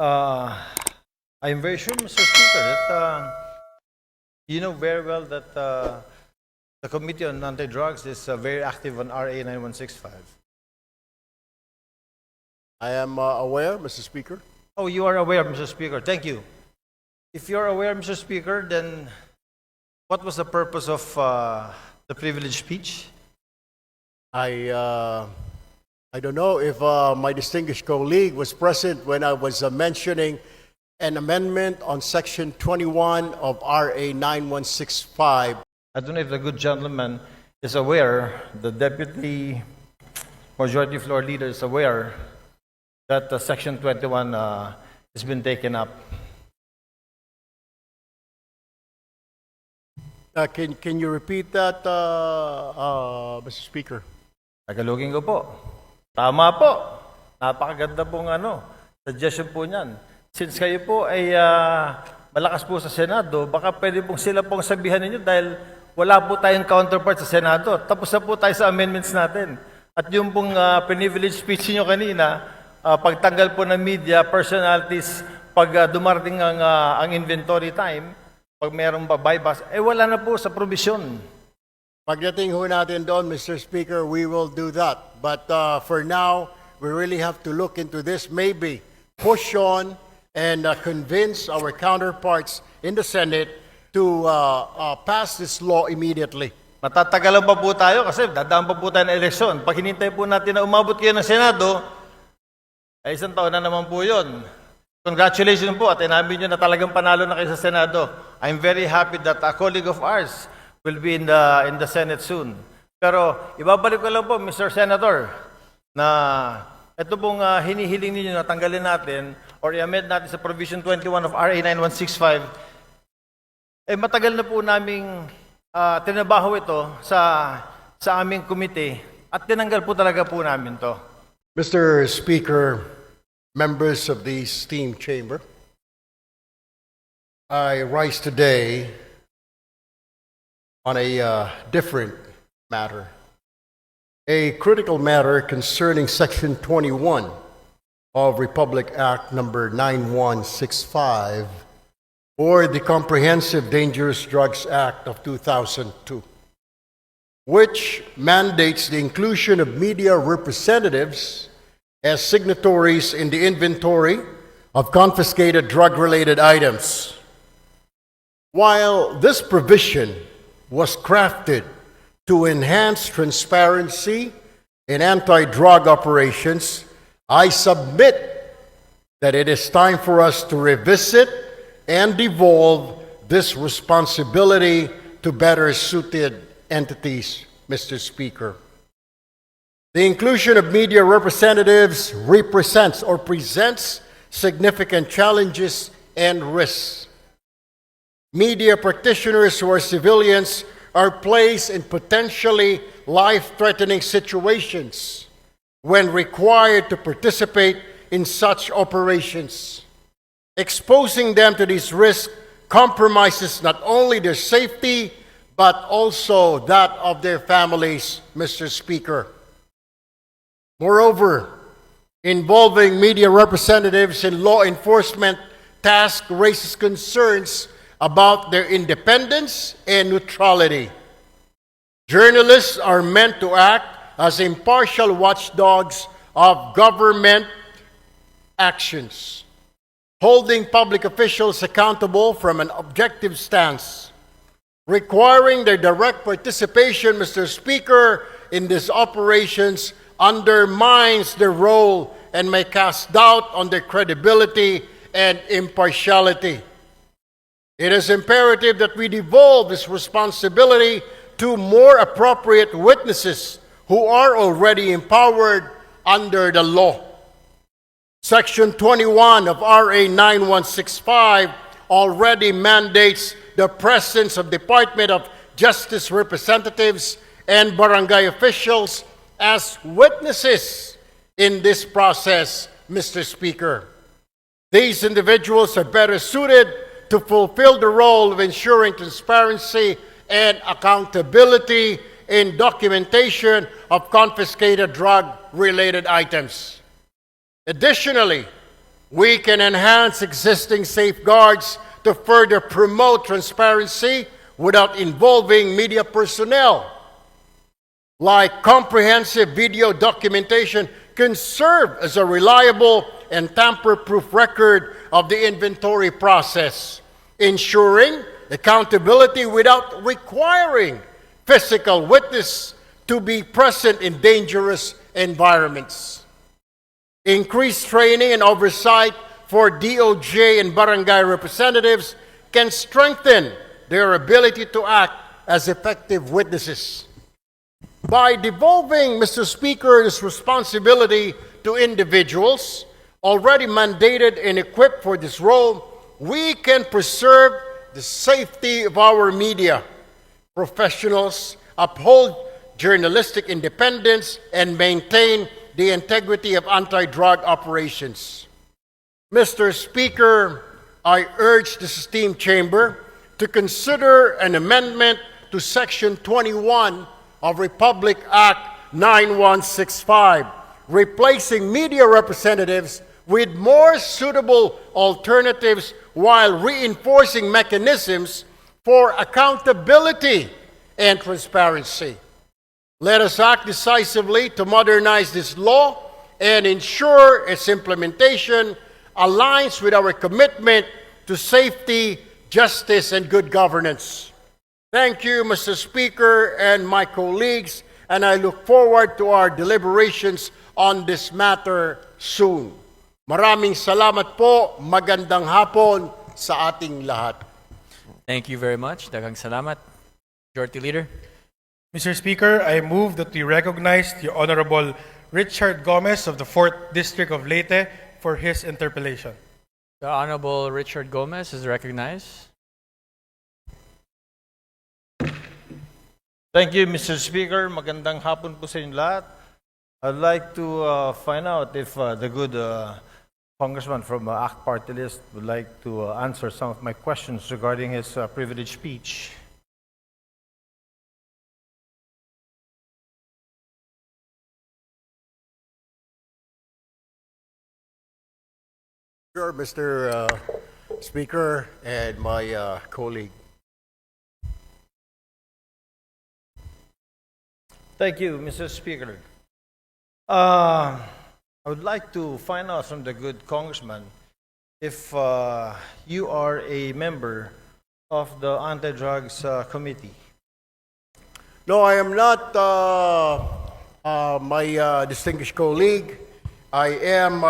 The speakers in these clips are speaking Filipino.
Uh, I'm very sure, Mr. Speaker, that you know very well that the Committee on Anti-Drugs is very active on RA 9165. I am aware, Mr. Speaker. Oh, you are aware, Mr. Speaker. Thank you. If you're aware, Mr. Speaker, then what was the purpose of the privileged speech? I don't know if my distinguished colleague was present when I was mentioning an amendment on Section 21 of RA 9165. I don't know if the good gentleman is aware, the Deputy Majority Floor Leader is aware that Section 21 has been taken up. Can you repeat that, Mr. Speaker? Tagalogin ko po. Tama po. Napakaganda pong suggestion po niyan. Since kayo po ay malakas po sa Senado, baka pwede pong sila pong sabihan ninyo dahil wala po tayong counterpart sa Senado. Tapos na po tayo sa amendments natin. At yung pong privilege speech niyo kanina, pagtanggal po ng media, personalities, pag dumarating ang inventory time, pag mayroong bypass, wala na po sa provision. Pagdating ho natin doon, Mr. Speaker, we will do that. But for now, we really have to look into this, maybe push on and convince our counterparts in the Senate to pass this law immediately. Matatagalan pa po tayo kasi dadaan pa po tayo ng eleksyon. Pag hinintay po natin na umabot kayo ng Senado, ay isang taon na naman po yun. Congratulations po at inamin nyo na talagang panalo na kayo sa Senado. I'm very happy that a colleague of ours will be in the Senate soon. Pero ibabalik ko lang po, Mr. Senator, na ito pong hinihiling ninyo na tanggalin natin or i-amend natin sa Provision 21 of RA 9165, matagal na po naming tinabaho ito sa aming komite at tinanggal po talaga po namin to. Mr. Speaker, members of the esteemed chamber, I rise today on a different matter, a critical matter concerning Section 21 of Republic Act number 9165, or the Comprehensive Dangerous Drugs Act of 2002, which mandates the inclusion of media representatives as signatories in the inventory of confiscated drug-related items. While this provision was crafted to enhance transparency in anti-drug operations, I submit that it is time for us to revisit and devolve this responsibility to better suited entities, Mr. Speaker. The inclusion of media representatives represents or presents significant challenges and risks. Media practitioners who are civilians are placed in potentially life-threatening situations when required to participate in such operations. Exposing them to these risks compromises not only their safety, but also that of their families, Mr. Speaker. Moreover, involving media representatives in law enforcement task raises concerns about their independence and neutrality. Journalists are meant to act as impartial watchdogs of government actions, holding public officials accountable from an objective stance. Requiring their direct participation, Mr. Speaker, in these operations undermines their role and may cast doubt on their credibility and impartiality. It is imperative that we devolve this responsibility to more appropriate witnesses who are already empowered under the law. Section 21 of RA 9165 already mandates the presence of Department of Justice representatives and barangay officials as witnesses in this process, Mr. Speaker. These individuals are better suited to fulfill the role of ensuring transparency and accountability in documentation of confiscated drug-related items. Additionally, We can enhance existing safeguards to further promote transparency without involving media personnel. Like comprehensive video documentation can serve as a reliable and tamper-proof record of the inventory process, ensuring accountability without requiring physical witness to be present in dangerous environments. Increased training and oversight for DOJ and barangay representatives can strengthen their ability to act as effective witnesses. By devolving, Mr. Speaker, this responsibility to individuals already mandated and equipped for this role, we can preserve the safety of our media professionals, uphold journalistic independence, and maintain the integrity of anti-drug operations. Mr. Speaker, I urge this esteemed chamber to consider an amendment to Section 21 of Republic Act 9165, replacing media representatives with more suitable alternatives while reinforcing mechanisms for accountability and transparency. Let us act decisively to modernize this law and ensure its implementation aligns with our commitment to safety, justice, and good governance. Thank you, Mr. Speaker and my colleagues, and I look forward to our deliberations on this matter soon. Maraming salamat po, magandang hapon sa ating lahat. Thank you very much. Daghang salamat. Majority Leader. Mr. Speaker, I move that we recognize the Honorable Richard Gomez of the 4th District of Leyte for his interpellation. The Honorable Richard Gomez is recognized. Thank you, Mr. Speaker. Magandang hapon po sa inyo lahat. I'd like to find out if the good congressman from ACT Party List would like to answer some of my questions regarding his privileged speech. Sure, Mr. Speaker and my colleague. Thank you, Mr. Speaker. I would like to find out from the good congressman if you are a member of the Anti-Drugs Committee. No, I am not, my distinguished colleague. I am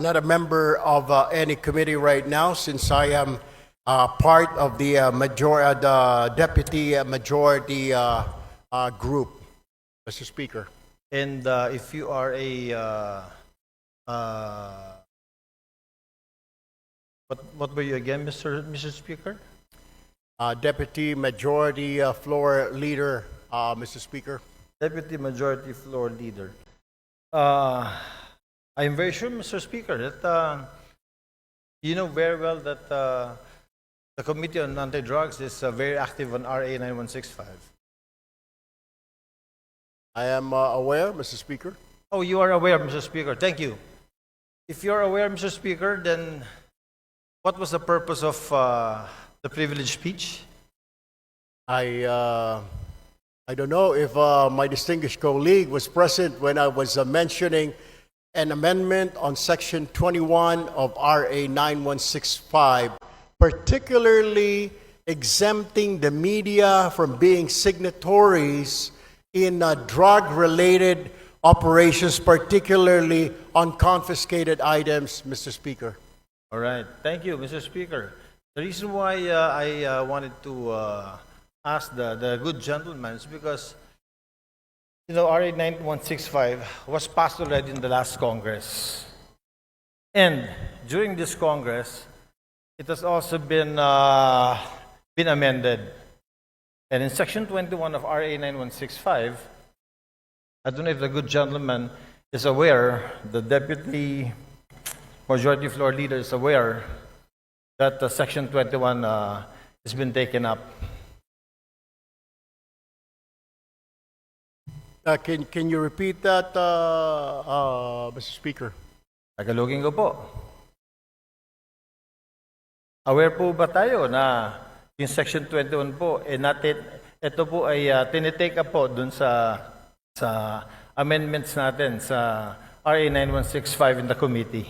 not a member of any committee right now since I am part of the deputy majority group, Mr. Speaker. And if you are a what were you again, Mr. Speaker? Deputy Majority Floor Leader, Mr. Speaker. Deputy Majority Floor Leader. I'm very sure, Mr. Speaker, that you know very well that the Committee on Anti-Drugs is very active on RA 9165. I am aware, Mr. Speaker. Oh, you are aware, Mr. Speaker. Thank you. If you are aware, Mr. Speaker, then what was the purpose of the privileged speech? I don't know if my distinguished colleague was present when I was mentioning an amendment on Section 21 of RA 9165, particularly exempting the media from being signatories in drug-related operations, particularly on confiscated items, Mr. Speaker. All right. Thank you, Mr. Speaker. The reason why I wanted to ask the good gentleman is because, you know, RA 9165 was passed already in the last Congress. And during this Congress, it has also been amended. And in Section 21 of RA 9165, I don't know if the good gentleman is aware, the Deputy Majority Floor Leader is aware that Section 21 has been taken up. Can you repeat that, Mr. Speaker? Tagalogin ko po. Aware po ba tayo na yung Section 21 po, ito po ay tinitake up po dun sa amendments natin sa RA 9165 in the committee.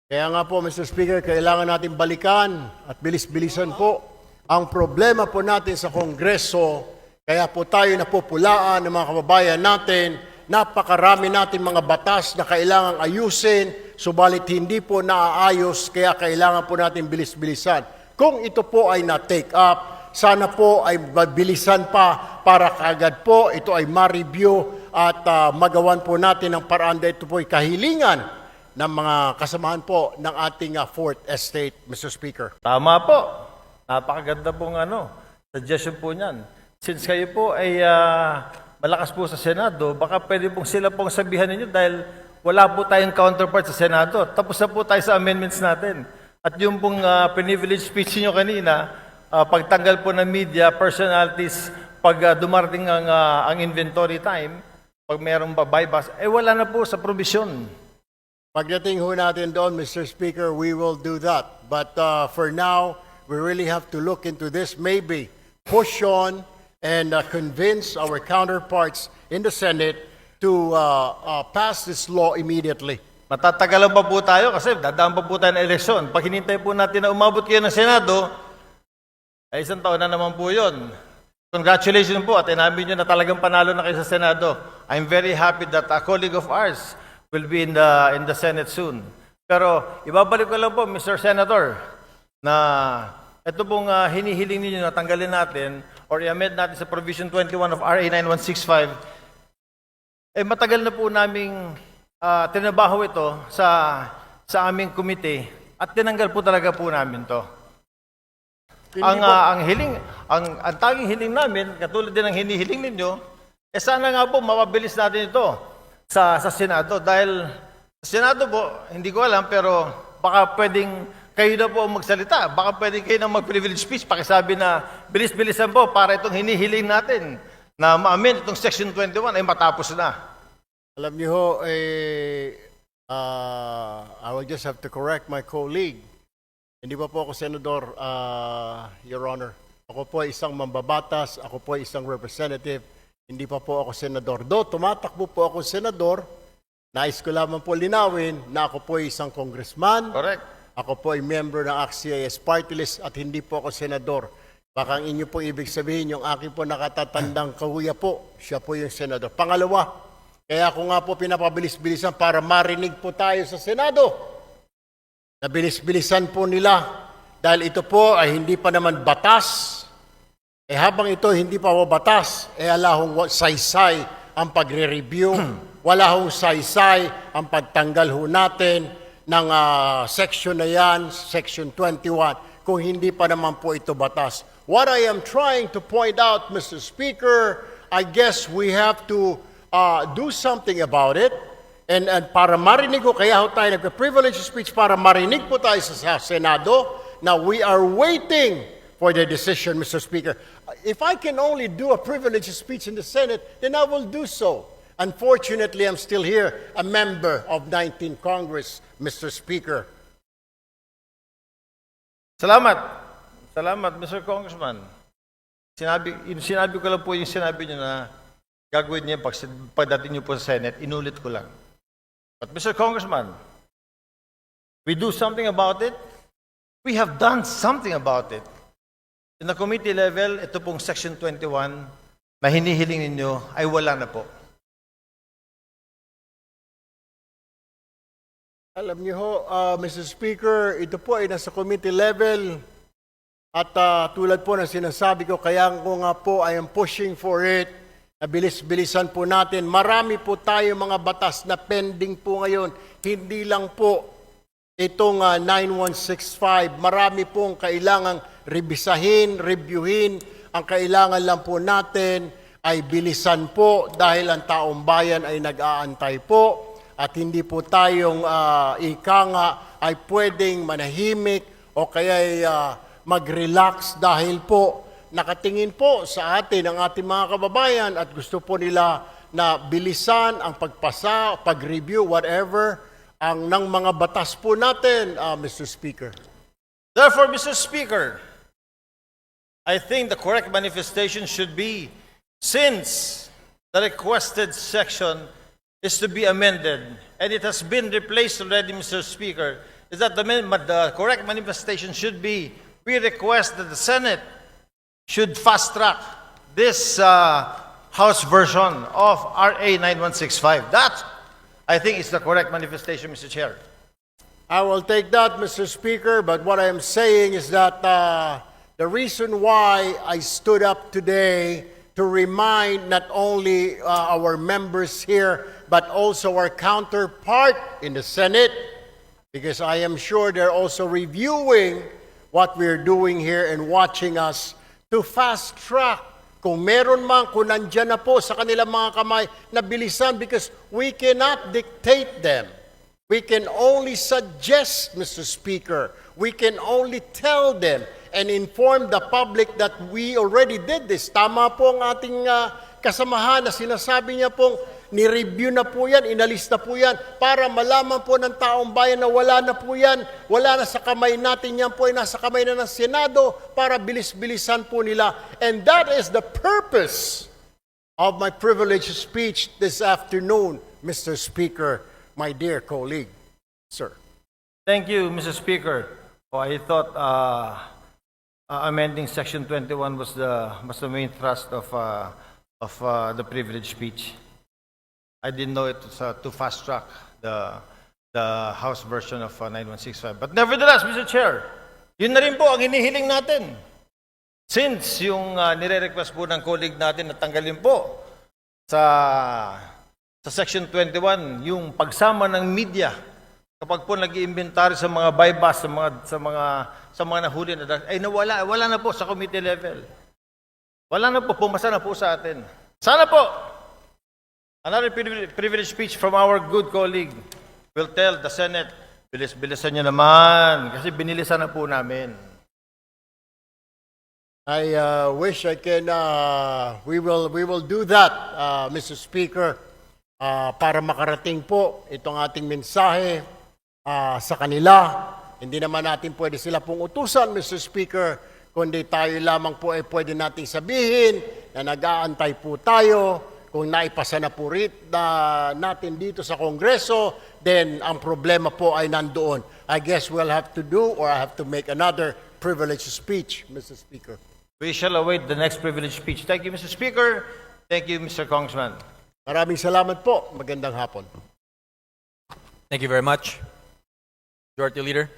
Kaya nga po, Mr. Speaker, kailangan natin balikan at bilis-bilisan po ang problema po natin sa Kongreso. Kaya po tayo napupulaan ng mga kababayan natin. Napakarami natin mga batas na kailangang ayusin, subalit hindi po naaayos, kaya kailangan po natin bilis-bilisan. Kung ito po ay na-take up, sana po ay mabilisan pa para kaagad po ito ay ma-review at magawan po natin ang paraan dahil ito po ay kahilingan ng mga kasamahan po ng ating Fourth Estate, Mr. Speaker. Tama po. Napakaganda pong suggestion po niyan. Since kayo po ay malakas po sa Senado, baka pwede pong sila pong sabihan ninyo dahil wala po tayong counterpart sa Senado. Tapos na po tayo sa amendments natin. At yung pong privilege speech niyo kanina, pagtanggal po ng media, personalities, pag dumarating ang inventory time, pag mayroong bypass, wala na po sa provision. Pagdating ho natin doon, Mr. Speaker, we will do that. But for now, we really have to look into this, maybe push on and convince our counterparts in the Senate to pass this law immediately. Matatagalan pa po tayo kasi dadaan pa po tayo ng eleksyon. Pag hinintay po natin na umabot kayo ng Senado, ay isang taon na naman po yun. Congratulations po at inamin nyo na talagang panalo na kayo sa Senado. I'm very happy that a colleague of ours will be in the Senate soon. Pero ibabalik ko lang po, Mr. Senator, na ito pong hinihiling ninyo na tanggalin natin or i-amend natin sa Provision 21 of RA 9165, matagal na po naming tinabaho ito sa aming committee at tinanggal po talaga po namin to. Ang tanging hiling namin, katulad din ng hinihiling ninyo, sana nga po mapabilis natin ito sa Senado. Dahil sa Senado po, hindi ko alam, pero baka pwedeng kayo na po ang magsalita. Baka pwedeng kayo na mag-privilege speech, pakisabi na bilis-bilisan po para itong hinihiling natin na ma-amend itong Section 21 ay matapos na. Alam niyo ho, I will just have to correct my colleague. Hindi pa po ako senador, Your Honor. Ako po ay isang mambabatas, ako po ay isang representative, hindi pa po ako senador. Do, tumatakbo po ako senador, nais ko lamang po linawin na ako po ay isang congressman. Correct. Ako po ay member ng ACT-CIS party list at hindi po ako senador. Baka ang inyo po ibig sabihin, yung aking po nakatatandang kahuya po, siya po yung senador. Pangalawa, kaya ako nga po pinapabilis-bilisan para marinig po tayo sa Senado. Nabilis-bilisan po nila dahil ito po ay hindi pa naman batas. Habang ito hindi pa batas, ala hong saysay ang pagre-review, wala hong saysay ang pagtanggal ho natin ng section na yan, Section 21, kung hindi pa naman po ito batas. What I am trying to point out, Mr. Speaker, I guess we have to do something about it. And para marinig ko, kaya ho tayo nagpa-privilege speech para marinig po tayo sa Senado. Now, we are waiting for the decision, Mr. Speaker. If I can only do a privilege speech in the Senate, then I will do so. Unfortunately, I'm still here, a member of 19th Congress, Mr. Speaker. Salamat. Salamat, Mr. Congressman. Sinabi ko lang po yung sinabi niyo na gagawin niya pagdating niyo po sa Senate. Inulit ko lang. But Mr. Congressman, we do something about it. We have done something about it. In the committee level, ito pong Section 21 na hinihiling ninyo ay wala na po. Alam niyo ho, Mr. Speaker, ito po ay nasa committee level at tulad po ng sinasabi ko, kaya ko nga po I am pushing for it. Nabilis-bilisan po natin. Marami po tayo mga batas na pending po ngayon. Hindi lang po itong 9165. Marami pong kailangang revisahin, reviewin. Ang kailangan lang po natin ay bilisan po dahil ang taong bayan ay nag-aantay po. At hindi po tayong ika nga ay pwedeng manahimik o kaya mag-relax dahil po nakatingin po sa atin ang ating mga kababayan at gusto po nila na bilisan ang pagpasa, pag-review, whatever, ang ng mga batas po natin, Mr. Speaker. Therefore, Mr. Speaker, I think the correct manifestation should be, since the requested section is to be amended, and it has been replaced already, Mr. Speaker, is that the correct manifestation should be, we request that the Senate should fast-track this House version of RA 9165. That, I think, is the correct manifestation, Mr. Chair. I will take that, Mr. Speaker, but what I am saying is that the reason why I stood up today to remind not only our members here, but also our counterpart in the Senate, because I am sure they're also reviewing what we're doing here and watching us, to fast-track kung meron man, kung nandyan na po sa kanilang mga kamay na bilisan, because we cannot dictate them. We can only suggest, Mr. Speaker. We can only tell them and inform the public that we already did this. Tama po ang ating kasamahan na sinasabi niya pong ni-review na po yan, inalis na po yan, para malaman po ng taong bayan na wala na po yan, wala na sa kamay natin yan po, ay nasa kamay na ng Senado para bilis-bilisan po nila. And that is the purpose of my privileged speech this afternoon, Mr. Speaker. My dear colleague, sir. Thank you, Mr. Speaker. Oh, I thought amending Section 21 was the main thrust of the privilege speech. I didn't know it was to fast track the House version of 9165. But nevertheless, Mr. Chair, yun na rin po ang hinihiling natin. Since yung nire-request po ng colleague natin na tanggalin po sa Section 21, yung pagsama ng media kapag po nag-iimbentary sa mga bypass, sa mga nahuli na ay wala na po sa committee level. Wala na po, pumasa na po sa atin. Sana po another privilege speech from our good colleague will tell the Senate, bilis-bilisan niyo naman kasi binilisan na po namin. I wish I can we will do that, Mr. Speaker. Para makarating po itong ating mensahe sa kanila. Hindi naman natin pwede sila pong utusan, Mr. Speaker, kundi tayo lamang po ay pwede nating sabihin na nag-aantay po tayo. Kung naipasa na po natin dito sa Kongreso, then ang problema po ay nandoon. I guess we'll have to do, or I have to make another privileged speech, Mr. Speaker. We shall await the next privilege speech. Thank you, Mr. Speaker. Thank you, Mr. Congressman. Maraming salamat po. Magandang hapon. Thank you very much. Majority Leader.